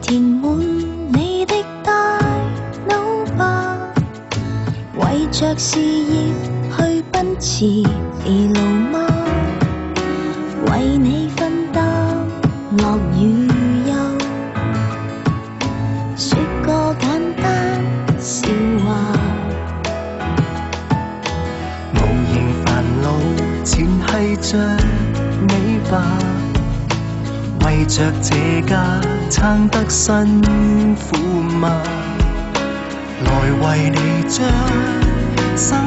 填滿你的大腦吧，為着事業去奔馳疲勞嗎？為你分擔樂與憂，說個簡單笑話。無形煩惱纏繫着你吧，為着這家撐得辛苦嗎？來為你將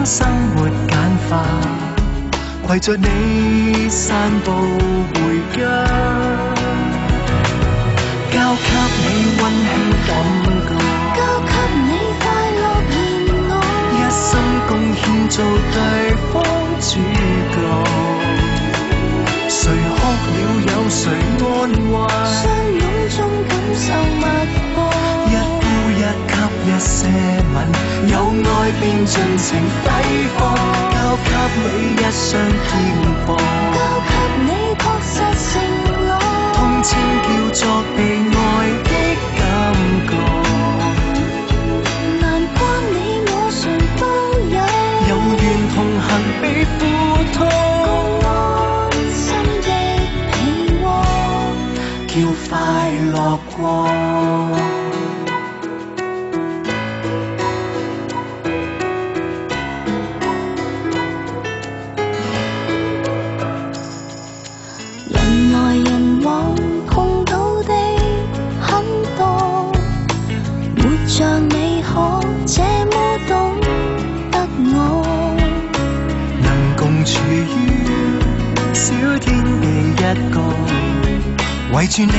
生活簡化，攜着你散步回家，交給你溫馨感覺，交給你快樂言愛，一生貢獻做對方主角。誰哭了有誰安慰？相擁中感受脈搏，一呼一吸一些吻，有愛便盡情揮霍，交給你一雙肩膀，交給你確實承諾，通稱叫做被愛的感覺。難關你我誰都有，有緣同行比付託，叫快樂過。人來人往碰到的很多，沒像你可這麼懂得我，能共處於小天地一個，圍住你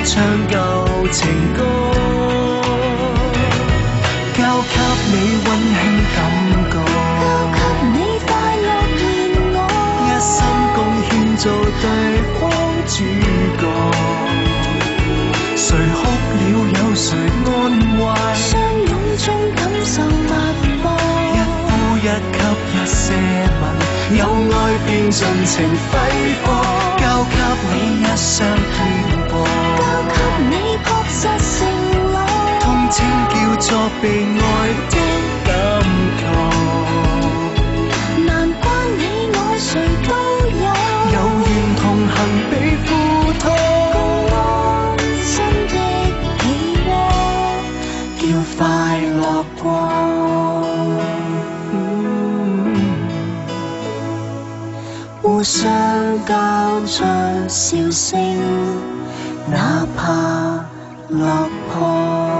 唱舊情歌，交給你溫馨感覺，交給你快樂言愛，一生貢獻做對方主角。誰哭了有誰安慰？相擁中感受脈搏，一呼一吸一些吻，有愛便盡情揮霍，交給你一雙肩膀，交給你確實承諾，通稱叫做被愛的感覺。難關你我誰都有，有緣同行比付託，共安心的喜窩，叫快樂過。互相交着笑聲，哪怕落魄。